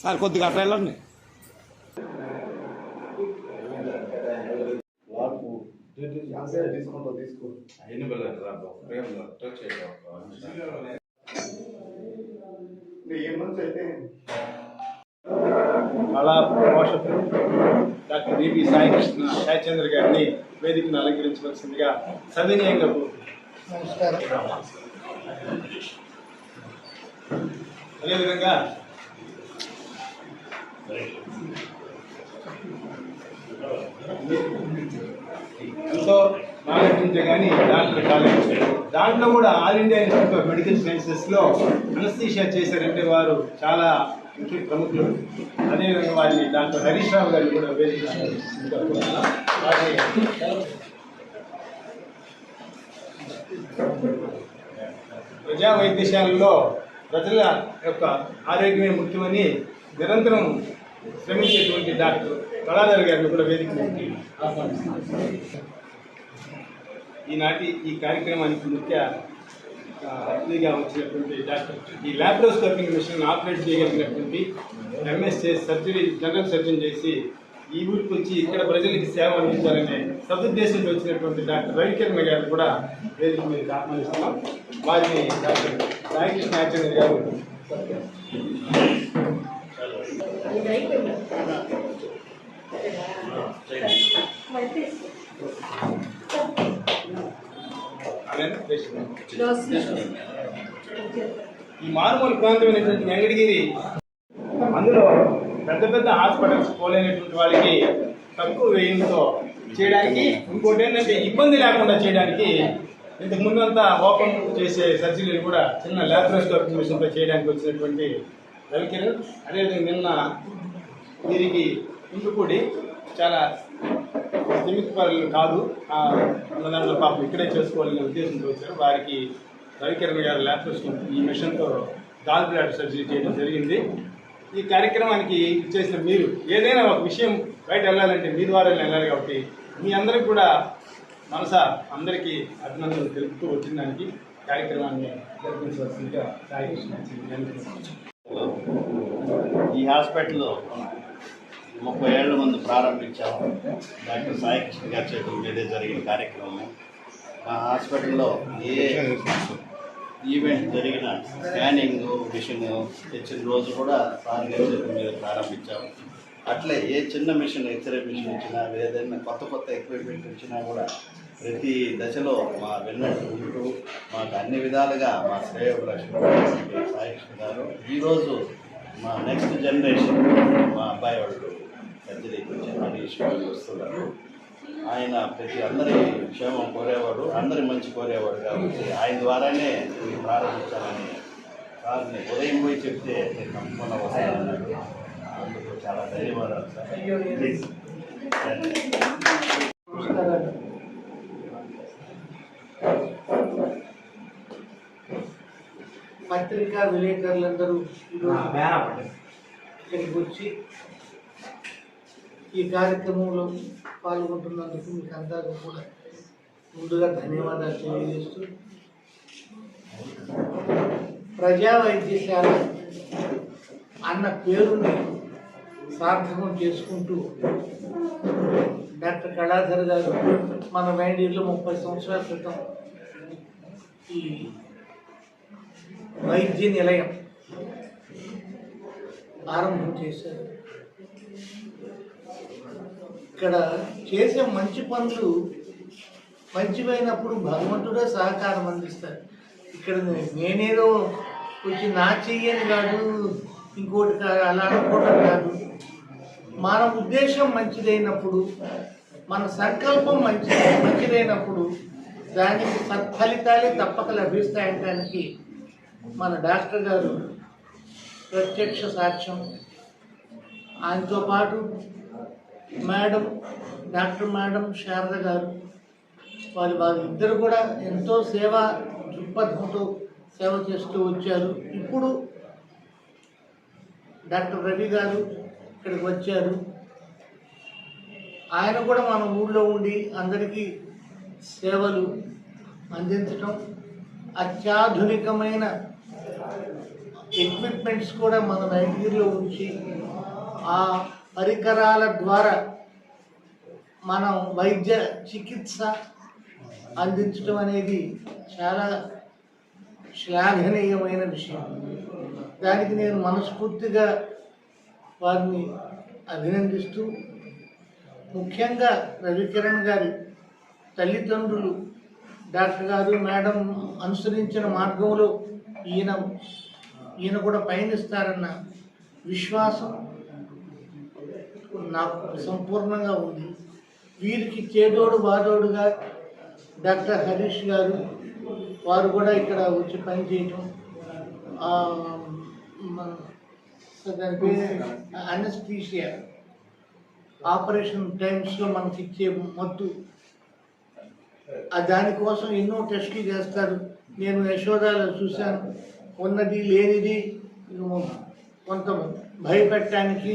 Sir కొద్దిగా అట్లా వెళ్ళండి. కళా పోషకులు డాక్టర్ బిపి సాయికృష్ణ సాయిచంద్ర గారిని వేదికను అలంకరించవలసిందిగా సవినయంగా నమస్కారం. అదేవిధంగా ఎంతో నాలెడ్జ్ కానీ డాక్టర్ కాలేజ్ దాంట్లో కూడా all India institute of medical సైన్సెస్లో అనస్థీషియా చేశారంటే వారు చాలా ప్రముఖులు. అదేవిధంగా వారిని డాక్టర్ హరీష్ రావు గారిని కూడా ప్రజా వైద్యశాలలో ప్రజల యొక్క ఆరోగ్యమే ముఖ్యమని నిరంతరం శ్రమించేటువంటి డాక్టర్ కళాధర్ గారిని కూడా వేదిక ఆహ్వానిస్తున్నారు. ఈనాటి ఈ కార్యక్రమానికి ముఖ్య అతిథిగా వచ్చినటువంటి డాక్టర్ ఈ ల్యాప్రోస్కోపింగ్ మిషన్ ఆపరేట్ చేయగలిగినటువంటి ఎంఎస్ చేసి సర్జరీ జనరల్ సర్జన్ చేసి ఈ ఊరికి వచ్చి ఇక్కడ ప్రజలకి సేవ అందించాలనే సదుద్దేశంతో వచ్చినటువంటి డాక్టర్ రవికిరణ్ గారు కూడా వేదిక మీద ఆహ్వానిస్తున్నాం. వారిని డాక్టర్ సాయికృష్ణ ఆచార్య గారు ఈ మారుమూల ప్రాంతమైనటువంటి వెంకటగిరి అందులో పెద్ద పెద్ద హాస్పిటల్స్ పోలేనటువంటి వాళ్ళకి తక్కువ వ్యయంతో చేయడానికి, ఇంకోటి ఏంటంటే ఇబ్బంది లేకుండా చేయడానికి ఇంతకు ముందంతా ఓపెన్ చేసే సర్జరీలు కూడా చిన్న ల్యాప్రోస్కోపిక్ మిషన్తో చేయడానికి వచ్చినటువంటి రవికిరణ్. అదేవిధంగా నిన్న వీరికి ఇంటికూడి చాలా స్థిమితపరులు కాదు, దాంట్లో పాపం ఇక్కడే చేసుకోవాలనే ఉద్దేశంతో వచ్చారు. వారికి రవికిరణ్ గారు ల్యాప్రోస్కోప్ ఈ మిషన్తో గాల్ బ్లాడర్ సర్జరీ చేయడం జరిగింది. ఈ కార్యక్రమానికి ఇచ్చేసిన మీరు ఏదైనా ఒక విషయం బయట వెళ్ళాలంటే మీ ద్వారా వెళ్ళాలి కాబట్టి మీ అందరికి కూడా మనసా అందరికీ అభినందనలు తెలుపుతూ వచ్చిన దానికి కార్యక్రమాన్ని జరిపించవలసిందిగా సాయికృష్ణ. ఈ హాస్పిటల్లో 30 ఏళ్ల ముందు ప్రారంభించాము. డాక్టర్ సాయికృష్ణ గారి చేతుల మీదే జరిగిన కార్యక్రమం. మా హాస్పిటల్లో ఏ ఈవెంట్ జరిగిన స్కానింగ్ మిషన్ తెచ్చిన రోజు కూడా సార్ గారి చేతుల మీద ప్రారంభించాము. అట్లే ఏ చిన్న మిషన్ ఎక్స్రే మిషన్ ఇచ్చినా ఏదైనా కొత్త ఎక్విప్మెంట్ ఇచ్చినా కూడా ప్రతి దశలో మా వెన్నట్టు ఉంటూ మాకు అన్ని విధాలుగా మా శ్రేయోభిలాషులు సాయికృష్ణ గారు ఈరోజు మా నెక్స్ట్ జనరేషన్ మా అబ్బాయి వాళ్ళు సర్జరీకి వచ్చి హరీష్ వాళ్ళు వస్తున్నారు. ఆయన ప్రతి అందరి క్షేమం కోరేవాడు, అందరి మంచి కోరేవాడు కాబట్టి ఆయన ద్వారానే ప్రారంభించాలని సార్ని ఉదయం పోయి చెప్తే నేను తప్పకుండా వస్తానన్నాడు. అందుకు చాలా ధన్యవాదాలు సార్. ప్లీజ్. పత్రికా విలేకరులందరూ ఇక్కడికి వచ్చి ఈ కార్యక్రమంలో పాల్గొంటున్నందుకు మీకు అందరికీ కూడా ముందుగా ధన్యవాదాలు తెలియజేస్తూ, ప్రజా వైద్యశాల అన్న పేరుని సార్థకం చేసుకుంటూ డాక్టర్ కళాధర్ గారు మన వేండీలో 30 సంవత్సరాల క్రితం ఈ వైద్య నిలయం ఆరంభం చేశారు. ఇక్కడ చేసే మంచి పనులు మంచివైనప్పుడు భగవంతుడే సహకారం అందిస్తారు. ఇక్కడ నేనేదో వచ్చి నా చెయ్యని కాదు, ఇంకోటి కాదు, అలా అనుకోవడం కాదు. మన ఉద్దేశం మంచిదైనప్పుడు, మన సంకల్పం మంచిదైనప్పుడు దానికి సత్ఫలితాలే తప్పక లభిస్తాయనడానికి మన డాక్టర్ గారు ప్రత్యక్ష సాక్ష్యం. ఆయనతో పాటు డాక్టర్ మేడం శారద గారు, వారిద్దరు కూడా ఎంతో సేవా దృక్పథంతో సేవ చేస్తూ వచ్చారు. ఇప్పుడు డాక్టర్ రవి గారు ఇక్కడికి వచ్చారు. ఆయన కూడా మన ఊళ్ళో ఉండి అందరికీ సేవలు అందించడం, అత్యాధునికమైన ఎక్విప్మెంట్స్ కూడా మన వెంకటగిరిలో ఉంచి ఆ పరికరాల ద్వారా మనం వైద్య చికిత్స అందించడం అనేది చాలా శ్లాఘనీయమైన విషయం. దానికి నేను మనస్ఫూర్తిగా వారిని అభినందిస్తూ, ముఖ్యంగా రవికిరణ్ గారి తల్లిదండ్రులు డాక్టర్ గారు మేడం అనుసరించిన మార్గంలో ఈయన కూడా పయనిస్తారన్న విశ్వాసం నాకు సంపూర్ణంగా ఉంది. వీరికి చేదోడు బాదోడుగా డాక్టర్ హరీష్ గారు వారు కూడా ఇక్కడ వచ్చి పనిచేయటం, దాని పేరు అనస్థీషియా ఆపరేషన్ టైమ్స్లో మనకి ఇచ్చే మత్తు, దానికోసం ఎన్నో టెస్టులు చేస్తారు. నేను యశోదాలో చూశాను, ఉన్నది లేనిది కొంత భయపెట్టడానికి,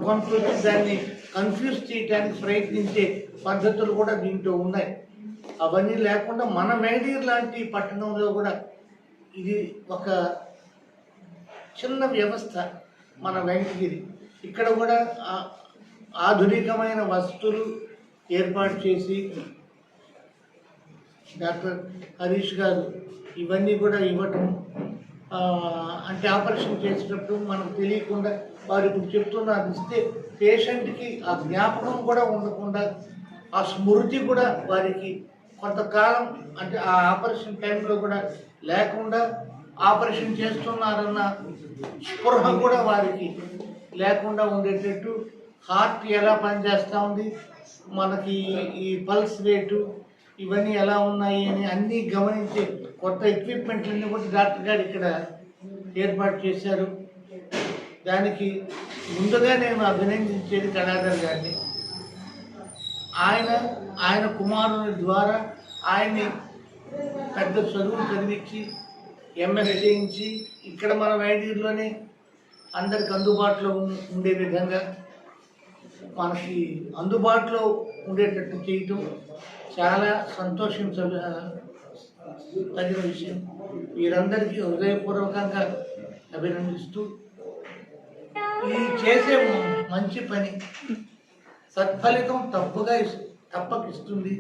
కొంత దాన్ని కన్ఫ్యూజ్ చేయడానికి ప్రయత్నించే పద్ధతులు కూడా దీంట్లో ఉన్నాయి. అవన్నీ లేకుండా మన మేడీర్ లాంటి పట్టణంలో కూడా ఇది ఒక చిన్న వ్యవస్థ. మన వెంకటగిరి ఇక్కడ కూడా ఆధునికమైన వసతులు ఏర్పాటు చేసి డాక్టర్ హరీష్ గారు ఇవన్నీ కూడా ఇవ్వటం, అంటే ఆపరేషన్ చేసేటప్పుడు మనకు తెలియకుండా వారు ఇప్పుడు చెప్తున్నారు ఇస్తే పేషెంట్కి ఆ జ్ఞాపకం కూడా ఉండకుండా, ఆ స్మృతి కూడా వారికి కొంతకాలం అంటే ఆ ఆపరేషన్ టైంలో కూడా లేకుండా, ఆపరేషన్ చేస్తున్నారన్న స్పృహ కూడా వారికి లేకుండా ఉండేటట్టు, హార్ట్ ఎలా పనిచేస్తూ ఉంది, మనకి ఈ పల్స్ రేటు ఇవన్నీ ఎలా ఉన్నాయి అని అన్నీ గమనించే కొత్త ఎక్విప్మెంట్లన్నీ కూడా డాక్టర్ గారు ఇక్కడ ఏర్పాటు చేశారు. దానికి ముందుగా నేను అభినందించేది కళాధర్ గారిని. ఆయన కుమారుని ద్వారా ఆయన్ని పెద్ద చదువు చదివించి ఎంఎస్ చేయించి ఇక్కడ మన వైద్యుల్లోనే అందరికి అందుబాటులో ఉండే విధంగా మనకి అందుబాటులో ఉండేటట్టు చేయటం చాలా తగిన విషయం. వీరందరికీ హృదయపూర్వకంగా అభినందిస్తూ, ఈ చేసే మంచి పని సత్ఫలితం తప్పకిస్తుంది.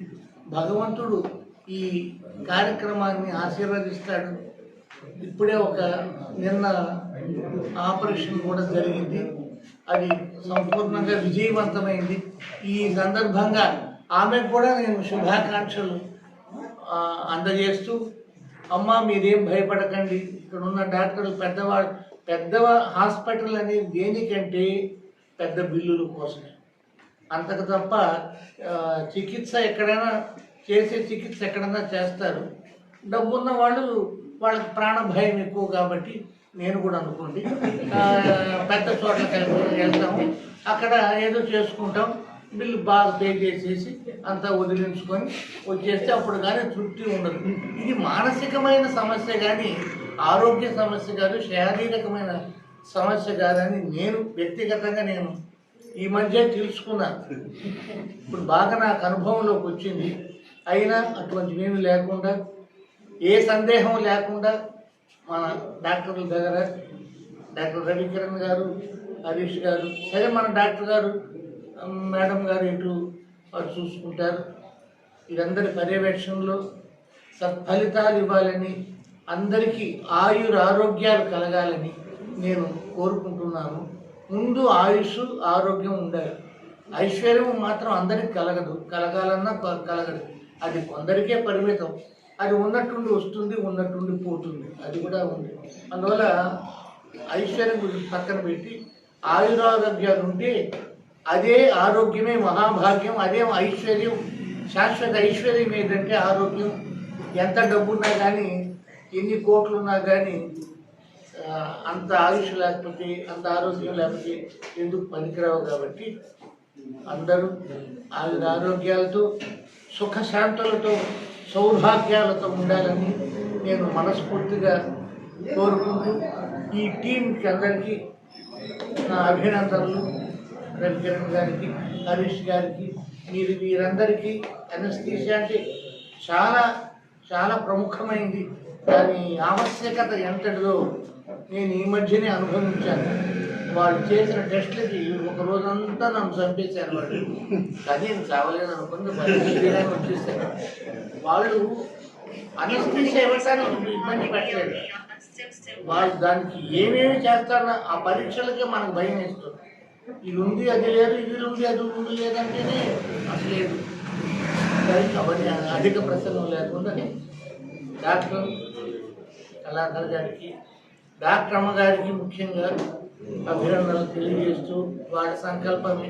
భగవంతుడు ఈ కార్యక్రమాన్ని ఆశీర్వదిస్తాడు. ఇప్పుడే నిన్న ఆపరేషన్ కూడా జరిగింది, అది సంపూర్ణంగా విజయవంతమైంది. ఈ సందర్భంగా ఆమెకు కూడా నేను శుభాకాంక్షలు అందజేస్తూ, అమ్మ మీరేం భయపడకండి, ఇక్కడ ఉన్న డాక్టర్లు పెద్ద హాస్పిటల్ అనేది దేనికంటే పెద్ద బిల్లుల కోసమే, అంతకు తప్ప చికిత్స ఎక్కడైనా చేస్తారు. డబ్బున్న వాళ్ళకి ప్రాణ భయం ఎక్కువ కాబట్టి నేను కూడా అనుకోండి పెద్ద చోట్లకి వెళ్తాము, అక్కడ ఏదో చేసుకుంటాం, బిల్లు బాగా పే చేసేసి అంతా వదిలించుకొని వచ్చేస్తే అప్పుడు కానీ తృప్తి ఉండదు. ఇది మానసికమైన సమస్య కానీ ఆరోగ్య సమస్య కాదు, శారీరకమైన సమస్య కాదని నేను వ్యక్తిగతంగా ఈ మధ్య తెలుసుకున్నాను. ఇప్పుడు బాగా నాకు అనుభవంలోకి వచ్చింది. అయినా అటువంటివేమీ లేకుండా, ఏ సందేహం లేకుండా మన డాక్టర్ల దగ్గర డాక్టర్ రవికిరణ్ గారు, హరీష్ గారు, సరే మన డాక్టర్ గారు మేడం గారు ఇటు వారు చూసుకుంటారు. వీరందరి పర్యవేక్షణలో సత్ఫలితాలు ఇవ్వాలని, అందరికీ ఆరోగ్యాలు కలగాలని నేను కోరుకుంటున్నాను. ముందు ఆయుష్ ఆరోగ్యం ఉండాలి. ఐశ్వర్యం మాత్రం అందరికి కలగాలన్నా కలగదు, అది కొందరికే పరిమితం. అది ఉన్నట్టుండి వస్తుంది, ఉన్నట్టుండి పోతుంది, అది కూడా ఉంది. అందువల్ల ఐశ్వర్యం గురించి పక్కన పెట్టి ఆయురారోగ్యాలు ఉంటే అదే ఆరోగ్యమే మహాభాగ్యం, అదే ఐశ్వర్యం. శాశ్వత ఐశ్వర్యం ఏంటంటే ఆరోగ్యం. ఎంత డబ్బున్నా కానీ, ఎన్ని కోట్లున్నా కానీ అంత ఆయుష్ లేకపోతే, అంత ఆరోగ్యం లేకపోతే ఎందుకు పనికిరావు. కాబట్టి అందరూ ఆరోగ్యాలతో, సుఖశాంతులతో, సౌభాగ్యాలతో ఉండాలని నేను మనస్ఫూర్తిగా కోరుకుంటూ, ఈ టీంకి అందరికీ నా అభినందనలు. రవికిరణ్ గారికి, హరీష్ గారికి, వీరందరికీ అనస్థీషియా అంటే చాలా చాలా ప్రముఖమైంది. దాని ఆవశ్యకత ఎంతటిదో నేను ఈ మధ్యనే అనుభవించాను. వాళ్ళు చేసిన టెస్ట్లకి ఒక రోజంతా నన్ను చంపేశారు. వాళ్ళు కానీ నేను చావలేదు అనుకుంటే శరీరాన్ని వచ్చేసారు. వాళ్ళు అనస్థీషియా ఇవ్వడానికి ఇబ్బంది పెట్టలేదు. వాళ్ళు దానికి ఏమేమి చేస్తారో ఆ పరీక్షలకే మనకు భయం వేస్తుంది. ఇది ఉంది అది లేదు, ఇది ఉంది అది ఉంది లేదంటేనే అసలు లేదు. అవన్నీ అధిక ప్రసంగం లేకుండా డాక్టర్ కళాకర్ గారికి, డాక్టర్ అమ్మగారికి ముఖ్యంగా అభినందనలు తెలియజేస్తూ వాళ్ళ సంకల్పమే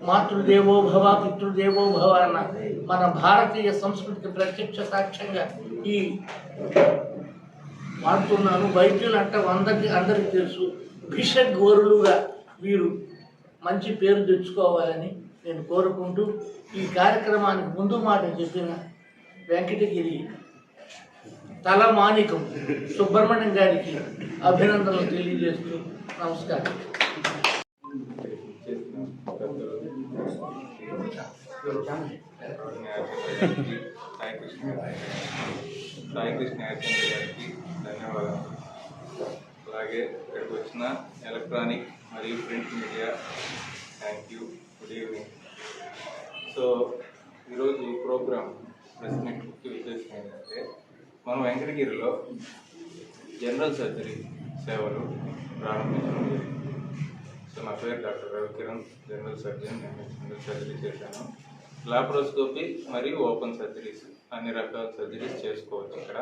మాతృదేవో భవ పితృదేవో భవ అన్న మన భారతీయ సంస్కృతికి ప్రత్యక్ష సాక్ష్యంగా ఈ వాడుతున్నాను. వైద్యులు అంటే అందరికీ తెలుసు. భిషగ్వరులుగా వీరు మంచి పేరు తెచ్చుకోవాలని నేను కోరుకుంటూ ఈ కార్యక్రమానికి ముందు మాట చెప్పిన వెంకటగిరి తలమానికం సుబ్రహ్మణ్యం గారికి అభినందనలు తెలియజేస్తూ నమస్కారం. సాయి కృష్ణ గారికి ధన్యవాదాలు. అలాగే ఇక్కడికి వచ్చిన ఎలక్ట్రానిక్ మరియు print media thank you. Good evening. So ఈరోజు ఈ ప్రోగ్రామ్ ప్రెస్ మీట్ ముఖ్య ఉద్దేశం ఏంటంటే మనం వెంకటగిరిలో జనరల్ సర్జరీ సేవలు ప్రారంభించడం జరిగింది. సో నా పేరు డాక్టర్ రవికిరణ్, జనరల్ సర్జన్. నేను జనరల్ సర్జరీ చేశాను. లాప్రోస్కోపీ మరియు ఓపెన్ సర్జరీస్ అన్ని రకాల సర్జరీస్ చేసుకోవచ్చు ఇక్కడ.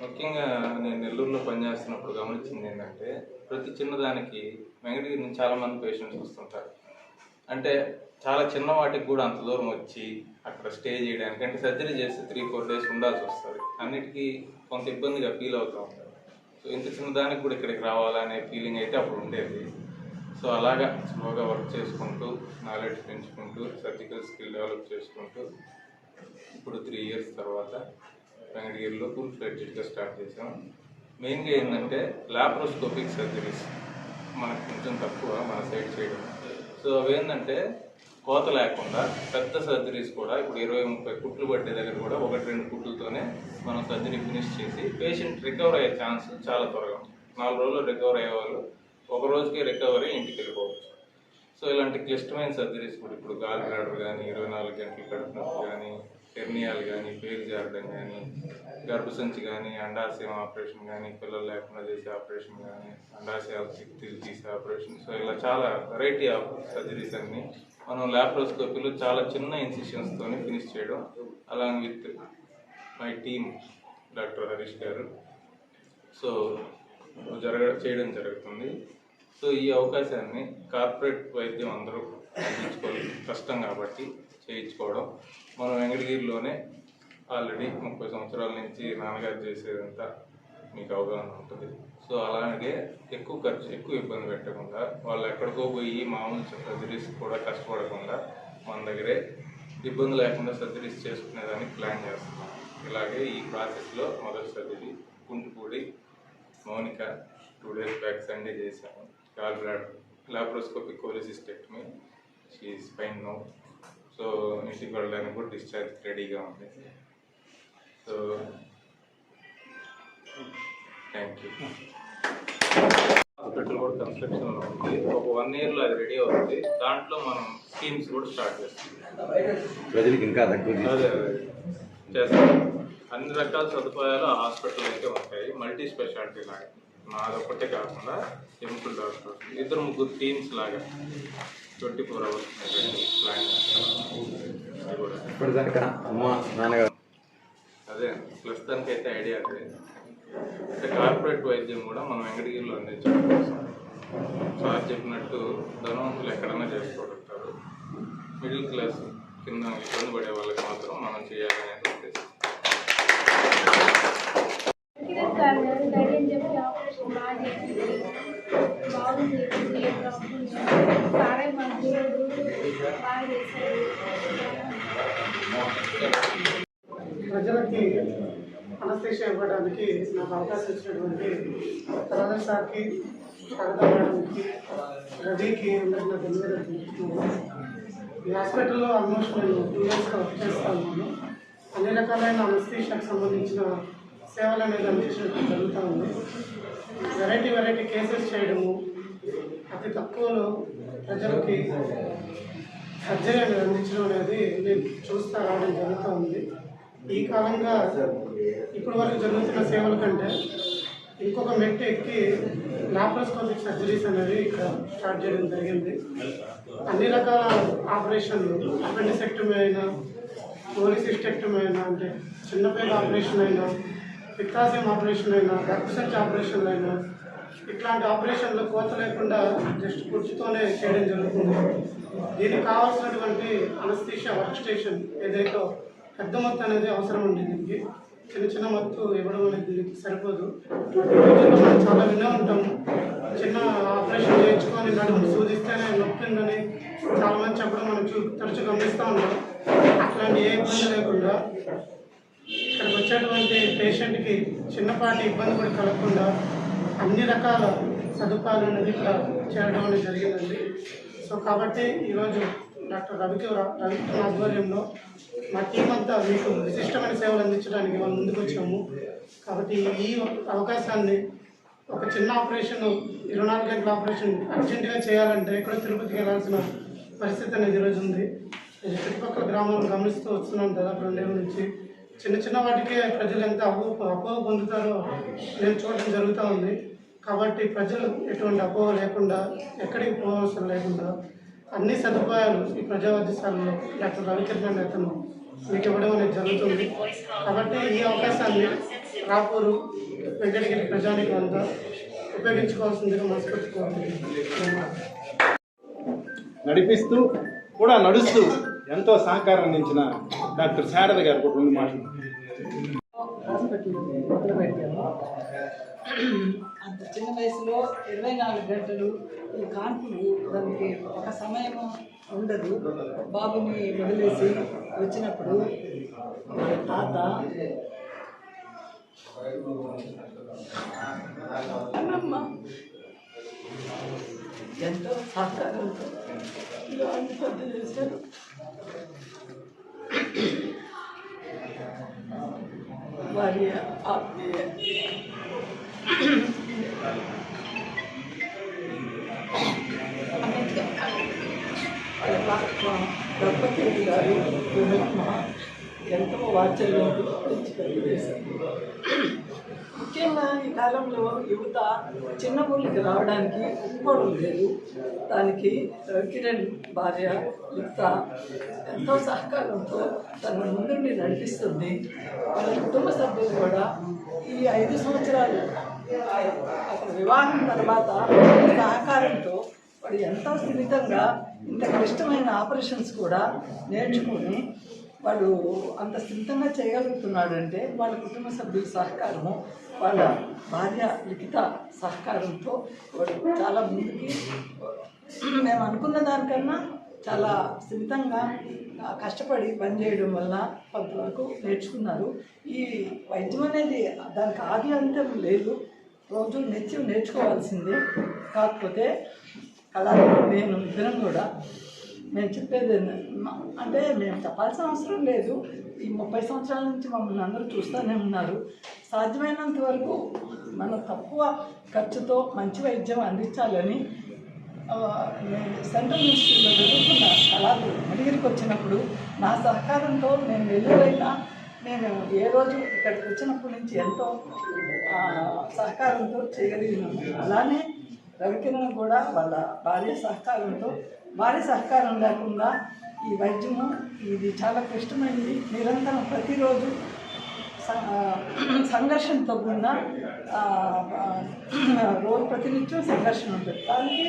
ముఖ్యంగా నేను నెల్లూరులో పనిచేస్తున్నప్పుడు గమనించింది ఏంటంటే ప్రతి చిన్నదానికి వెంకటగిరి నుంచి చాలామంది పేషెంట్స్ వస్తుంటారు. అంటే చాలా చిన్న వాటికి కూడా అంత దూరం వచ్చి అక్కడ స్టే చేయడానికి, అంటే సర్జరీ చేస్తే 3-4 days ఉండాల్సి వస్తుంది. అన్నిటికీ కొంత ఇబ్బందిగా ఫీల్ అవుతూ ఉంటారు. సో ఇంత చిన్నదానికి కూడా ఇక్కడికి రావాలనే ఫీలింగ్ అయితే అప్పుడు ఉండేది. సో అలాగా స్లోగా వర్క్ చేసుకుంటూ నాలెడ్జ్ పెంచుకుంటూ సర్జికల్ స్కిల్ డెవలప్ చేసుకుంటూ ఇప్పుడు 3 years తర్వాత వెంకటగిరిలో ఫుల్ ఫ్లెడ్జ్డ్గా స్టార్ట్ చేసాం. మెయిన్గా ఏంటంటే లాప్రోస్కోపిక్ సర్జరీస్ మనకు కొంచెం తక్కువ మన సైడ్ చేయడం. సో అవేంటంటే కోత లేకుండా పెద్ద సర్జరీస్ కూడా ఇప్పుడు 20-30 కుట్లు పట్టే దగ్గర కూడా 1-2 కుట్లతోనే మనం సర్జరీ ఫినిష్ చేసి పేషెంట్ రికవర్ అయ్యే ఛాన్స్ చాలా త్వరగా. 4 రోజుల్లో రికవర్ అయ్యే వాళ్ళు 1 రోజుకే రికవర్ అయ్యి ఇంటికి వెళ్ళిపోవచ్చు. సో ఇలాంటి క్లిష్టమైన సర్జరీస్ కూడా ఇప్పుడు గాల్ బ్లాడర్ కానీ 24 గంటలు కడుపునొప్పి కానీ హెర్నియాలు కానీ పేరు జారడం కానీ గర్భసంచి కానీ అండాశయం ఆపరేషన్ కానీ పిల్లలు లేకుండా చేసే ఆపరేషన్ కానీ అండాశయాలు తీసే ఆపరేషన్. సో ఇలా చాలా వెరైటీ ఆఫ్ సర్జరీస్ అన్ని మనం లాప్రోస్కోపీలో చాలా చిన్న ఇన్సిషన్స్తో ఫినిష్ చేయడం, along with my team doctor Harish గారు సో చేయడం జరుగుతుంది. సో ఈ అవకాశాన్ని కార్పొరేట్ వైద్యం అందరూ అందించుకోవాలి, కష్టం కాబట్టి చేయించుకోవడం. మనం వెంకటగిరిలోనే ఆల్రెడీ 30 సంవత్సరాల నుంచి నాన్నగారు చేసేదంతా మీకు అవగాహన ఉంటుంది. సో అలాగే ఎక్కువ ఖర్చు, ఎక్కువ ఇబ్బంది పెట్టకుండా వాళ్ళు ఎక్కడికో పోయి మామూలు సర్జరీస్ కూడా కష్టపడకుండా మన దగ్గరే ఇబ్బంది లేకుండా సర్జరీస్ చేసుకునేదానికి ప్లాన్ చేస్తున్నాం. ఇలాగే ఈ ప్రాసెస్లో మొదటి surgery Kuntupudi Mounika 2 days back Sunday చేశాను. Gall bladder laparoscopic cholecystectomy. She is fine now. So ఇంటికి వెళ్ళడానికి కూడా డిశ్చార్జ్ రెడీగా ఉంది. So thank you. హాస్పిటల్ కూడా కన్స్ట్రక్షన్లో ఉంది. ఒక 1 yearలో అది రెడీ అవుతుంది. దాంట్లో మనం స్కీమ్స్ కూడా స్టార్ట్ చేస్తాం. అదే చేస్తాం. అన్ని రకాల సదుపాయాలు ఆ హాస్పిటల్ అయితే ఉంటాయి. మల్టీ స్పెషాలిటీ లాగా నాదొక్కటే కాకుండా కెమికల్ డాక్టర్స్ 2-3 టీమ్స్ లాగా 24 hours ప్లాన్ చేస్తాం. అదే ప్రస్తుతానికి అయితే ఐడియా అదే. అంటే కార్పొరేట్ వైద్యం కూడా మనం వెంకటగిరిలో అందించడం కోసం సార్ చెప్పినట్టు ధనవంతులు ఎక్కడైనా చేసుకోగలుగుతారు. మిడిల్ క్లాస్ కింద ఇబ్బంది పడే వాళ్ళకి మాత్రం మనం చేయాలనేది ఉద్దేశం. ప్రజలకి అనస్థీషియా ఇవ్వడానికి నాకు అవకాశం ఇచ్చినటువంటి రాజేష్ సార్కి, కవిత మేడంకి, రవికి అందరికీ ధన్యవాదాలు తెలుపుతున్నాను. ఈ హాస్పిటల్లో ఆల్మోస్ట్ నేను 2 yearsగా వర్క్ చేస్తాను. అన్ని రకాలైన అనస్థీషియాకి సంబంధించిన సేవలు అనేది అందించడం జరుగుతూ ఉంది. వెరైటీ కేసెస్ చేయడము, అతి తక్కువలో ప్రజలకి సర్జరీ అనేది అందించడం అనేది నేను చూస్తూ రావడం జరుగుతూ ఉంది. ఈ కాలంగా ఇప్పటి వరకు జరుగుతున్న సేవల కంటే ఇంకొక మెట్టు ఎక్కి లాప్రోస్కోపిక్ సర్జరీస్ అనేవి ఇక్కడ స్టార్ట్ చేయడం జరిగింది. అన్ని రకాల ఆపరేషన్లు, అపెండిసెక్టమీ అయినా, పోలిసిస్టెక్టమీ అయినా, అంటే చిన్నపేద ఆపరేషన్ అయినా, పిత్తాశయం ఆపరేషన్ అయినా, గర్భసంచి ఆపరేషన్లు అయినా, ఇట్లాంటి ఆపరేషన్లు కోత లేకుండా జస్ట్ కుర్చీతోనే చేయడం జరుగుతుంది. దీనికి కావాల్సినటువంటి అనస్థీషియా వర్క్ స్టేషన్ ఏదైతే పెద్ద మొత్తం అనేది అవసరం ఉంది. దీనికి చిన్న మత్తు ఇవ్వడం అనేది దీనికి సరిపోదు. మనం చాలా వినే ఉంటాము, చిన్న ఆపరేషన్ చేయించుకొని నడుము సూదిస్తేనే నొప్పిందని చాలామంది చెప్పడం మనం తరచూ గమనిస్తూ ఉంటాం. అట్లాంటి ఏ ఇబ్బంది లేకుండా ఇక్కడికి వచ్చేటువంటి పేషెంట్కి చిన్నపాటి ఇబ్బంది కూడా కలగకుండా అన్ని రకాల సదుపాయాలు అనేది ఇక్కడ చేయడం అనేది జరిగిందండి. సో కాబట్టి ఈరోజు డాక్టర్ రవికిరణ్ ఆధ్వర్యంలో మా టీం అంతా మీకు విశిష్టమైన సేవలు అందించడానికి మనం ముందుకు వచ్చాము. కాబట్టి ఈ అవకాశాన్ని, ఒక చిన్న ఆపరేషన్ 24 గంటల ఆపరేషన్ అర్జెంటుగా చేయాలంటే ఇక్కడ తిరుపతికి వెళ్ళాల్సిన పరిస్థితి అనేది ఈరోజు ఉంది. చుట్టుపక్కల గ్రామాలను గమనిస్తూ వస్తున్నాం దాదాపు 2 ఏళ్ళ నుంచి. చిన్న వాటికే ప్రజలు ఎంత అపోహ పొందుతారో నేను చూడడం జరుగుతూ ఉంది. కాబట్టి ప్రజలు ఎటువంటి అపోహ లేకుండా, ఎక్కడికి పోవసరం లేకుండా అన్ని సదుపాయాలు ఈ ప్రజావైద్యశాలలో డాక్టర్ రవికిరణ్ అతను మీకు ఇవ్వడం అనేది జరుగుతుంది. కాబట్టి ఈ అవకాశాన్ని రాపూరు వెంకటగిరి ప్రజానికి అంతా ఉపయోగించుకోవాల్సిందిగా మనస్ఫూర్తి కోరుతున్నాను. నడిపిస్తూ కూడా నడుస్తూ ఎంతో సహకారం అందించిన డాక్టర్ శారద గారు ఒక 2 మాటలు. హాస్పిటల్ మొదలుపెట్టాము. అంత చిన్న వయసులో 24 గంటలు ఈ కాన్పులు, దానికి ఒక సమయం ఉండదు. బాబుని వదిలేసి వచ్చినప్పుడు మా తాత అన్నమ్మ ఎంతో సహకారంతో ఇలా అన్ని పెద్ద చేశారు. వారి ఆత్మీయ దప్పకేటి గారు ఎంతో వాత్సల్యంతో పెంచి పెద్ద చేశారు. ముఖ్యంగా ఈ కాలంలో యువత చిన్న ఊళ్ళకి రావడానికి ఒప్పుకోవడం లేదు. దానికి రవికిరణ్ భార్య లిప్త ఎంతో సహకారంతో తన ముందుండి నడిపిస్తుంది. వాళ్ళ కుటుంబ సభ్యులు కూడా ఈ 5 సంవత్సరాలు అతని వివాహం తర్వాత సహకారంతో వాడు ఎంతో స్థిమితంగా ఇంత క్లిష్టమైన ఆపరేషన్స్ కూడా నేర్చుకుని వాడు అంత స్థిమితంగా చేయగలుగుతున్నాడంటే వాళ్ళ కుటుంబ సభ్యుల సహకారము, వాళ్ళ భార్య లిఖిత సహకారంతో వాడు చాలా ముందుకి, మేము అనుకున్న దానికన్నా చాలా స్థిమితంగా కష్టపడి పనిచేయడం వల్ల కొంతవరకు నేర్చుకున్నారు. ఈ వైద్యం అనేది దానికి ఆది అంతం లేదు, రోజు నిత్యం నేర్చుకోవాల్సిందే. కాకపోతే కళాకారులు నేను ఇద్దరం కూడా మేము చెప్పేది అంటే మేము చెప్పాల్సిన అవసరం లేదు. ఈ 30 సంవత్సరాల నుంచి మమ్మల్ని అందరూ చూస్తూనే ఉన్నారు. సాధ్యమైనంత వరకు మనం తక్కువ ఖర్చుతో మంచి వైద్యం అందించాలని నేను సెంట్రల్ యూనివర్సిటీలో చదువుకున్న కళాకారులు మడిగిరికి వచ్చినప్పుడు నా సహకారంతో నేను వెళ్ళైనా నేను ఏ రోజు ఇక్కడికి వచ్చినప్పటి నుంచి ఎంతో సహకారంతో చేయగలిగినాను. అలానే రవికిరణ్ కూడా వాళ్ళ భార్య సహకారంతో, భార్య సహకారం లేకుండా ఈ వైద్యము ఇది చాలా క్లిష్టమైనది. నిరంతరం ప్రతిరోజు సంఘర్షణతో కూడిన రోజు ప్రతినిత్యం సంఘర్షణ ఉంటుంది. దానికి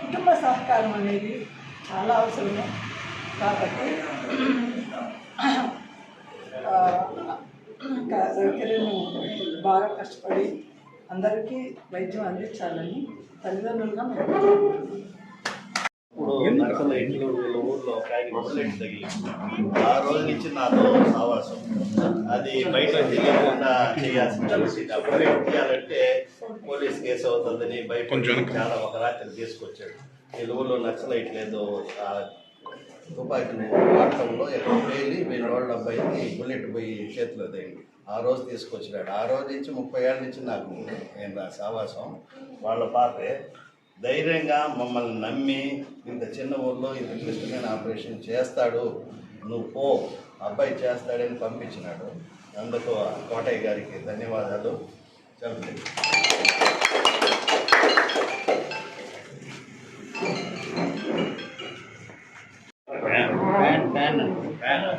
కుటుంబ సహకారం అనేది చాలా అవసరమే. కాబట్టి రవికిరణ్ బాగా కష్టపడి అందరికీ వైద్యం అందించాలని తల్లిదండ్రులుగా మేము ఇప్పుడు నక్సలైట్లు వీళ్ళ ఊళ్ళో ఒక ఆయన బుల్లెట్ తగిలింది. ఆ రోజు నుంచి నాతో సావాసం. అది బయట తెలియకుండా చేయాల్సింది. ఆ బుల్లెట్ తీయాలంటే పోలీస్ కేసు అవుతుందని భయపడి చాలా ఒక రాత్రి తీసుకొచ్చాడు. వీళ్ళ ఊళ్ళో నక్సలైట్లు ఏదో తుపాకీని వాడటంలో ఎక్కడ పేలి వీళ్ళ వాళ్ళ అబ్బాయికి బుల్లెట్ పోయి చేతిలో తగిలింది. ఆ రోజు తీసుకొచ్చినాడు. ఆ రోజు నుంచి 30 ఏళ్ళ నుంచి నాకు నేను సావాసం. వాళ్ళ పాపే ధైర్యంగా మమ్మల్ని నమ్మి ఇంత చిన్న ఊళ్ళో ఇంత క్లిష్టమైన ఆపరేషన్ చేస్తాడు, నువ్వు పో, అబ్బాయి చేస్తాడని పంపించినాడు. అందుకు కోటయ్య గారికి ధన్యవాదాలు చెప్తాను.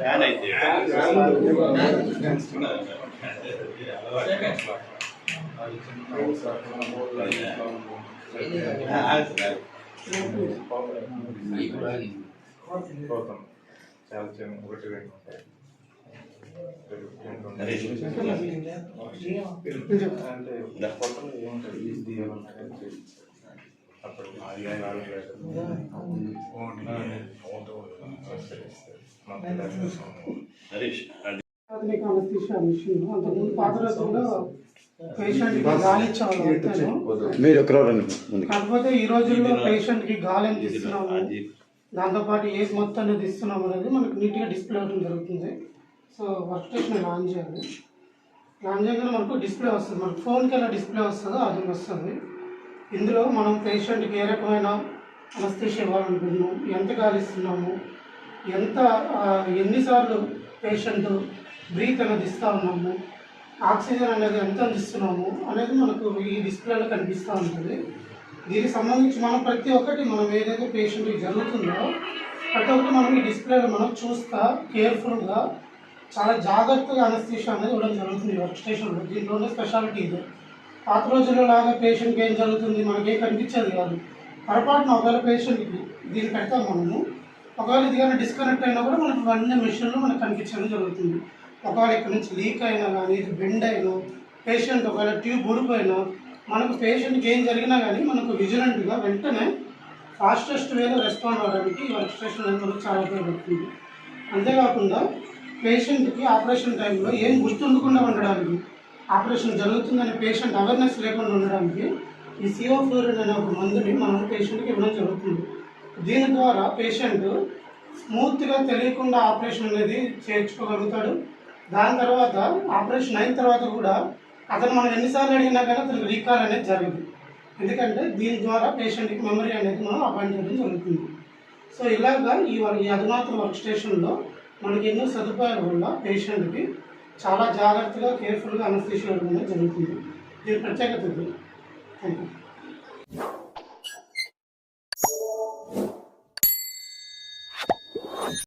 ఫ్యాన్ అయితే చాలా చిన్న ఒకటి రెండు అంటే కొత్తలో ఏముంటుంది ఇది ఏమన్నా అప్పుడు హరీష్ ఆధునిక అనస్థీషియా మిషన్ అంతకుముందు పాత రోజుల్లో పేషెంట్కి గాలి ఇచ్చేవాళ్ళు. కాకపోతే ఈ రోజుల్లో పేషెంట్కి గాలి ఎంత ఇస్తున్నాము, దాంతోపాటు ఏజ్ మొత్తం అనేది ఇస్తున్నాము అనేది మనకు నీట్గా డిస్ప్లే అవడం జరుగుతుంది. సో వర్క్ స్టేషన్ ఆన్ చేయాలి. ఆన్ చేయగానే మనకు డిస్ప్లే వస్తుంది. మనకు ఫోన్కి ఎలా డిస్ప్లే వస్తుందో అది వస్తుంది. ఇందులో మనం పేషెంట్కి ఏ రకమైన అనస్థీషియా ఇవ్వాలనుకుంటున్నాం, ఎంత గాలి ఇస్తున్నాము, ఎన్నిసార్లు పేషెంట్ బ్రీత్ అనేది ఇస్తూ ఉన్నాము, ఆక్సిజన్ అనేది ఎంత అందిస్తున్నాము అనేది మనకు ఈ డిస్ప్లేలో కనిపిస్తూ ఉంటుంది. దీనికి సంబంధించి మనం ప్రతి ఒక్కటి మనం ఏదైతే పేషెంట్కి జరుగుతుందో ప్రతి ఒక్కటి మనం ఈ డిస్ప్లేలో మనం చూస్తా కేర్ఫుల్గా చాలా జాగ్రత్తగా అనస్థీషియా అనేది ఇవ్వడం జరుగుతుంది వర్క్ స్టేషన్లో. దీంట్లోనే స్పెషాలిటీ ఇది. పాత రోజుల్లో లాగా పేషెంట్కి ఏం జరుగుతుంది మనకేం కనిపించేది కాదు. పొరపాటున ఒకవేళ పేషెంట్కి దీన్ని పెడతాం మనము, ఒకవేళ ఇది కానీ డిస్కనెక్ట్ అయినా కూడా మనకు అన్ని మిషన్లు మనకు కనిపించడం జరుగుతుంది. ఒకవేళ ఇక్కడ నుంచి లీక్ అయినా కానీ ఇది బెండ్ అయినా పేషెంట్ ఒకవేళ ట్యూబ్ ఊడిపోయినా మనకు పేషెంట్కి ఏం జరిగినా కానీ మనకు విజిలెంట్గా వెంటనే ఫాస్టెస్ట్ వేలో రెస్పాండ్ అవ్వడానికి ఈ వర్క్ స్టేషన్ అనేది మనకు చాలా ఉపయోగపడుతుంది. అంతేకాకుండా పేషెంట్కి ఆపరేషన్ టైంలో ఏం గుర్తుండకుండా ఉండడానికి, ఆపరేషన్ జరుగుతుందని పేషెంట్ అవేర్నెస్ లేకుండా ఉండడానికి ఈ సియోఫ్లోరిన్ అనే ఒక మందుని మనం పేషెంట్కి ఇవ్వడం జరుగుతుంది. దీని ద్వారా పేషెంట్ స్మూత్గా తెలియకుండా ఆపరేషన్ అనేది చేయించుకోగలుగుతాడు. దాని తర్వాత ఆపరేషన్ అయిన తర్వాత కూడా అతను మనం ఎన్నిసార్లు అడిగినా కానీ అతనికి రీకాల్ అనేది జరగదు. ఎందుకంటే దీని ద్వారా పేషెంట్కి మెమరీ అనేది మనం అపాయింట్ చేయడం జరుగుతుంది. సో ఇలాగా ఈ అధునాతన వర్క్ స్టేషన్లో మనకి ఎన్నో సదుపాయాల వల్ల పేషెంట్కి చాలా జాగ్రత్తగా కేర్ఫుల్గా అనస్థీషియా ఇవ్వడం జరుగుతుంది. దీని ప్రత్యేకత ఇది. Thank you.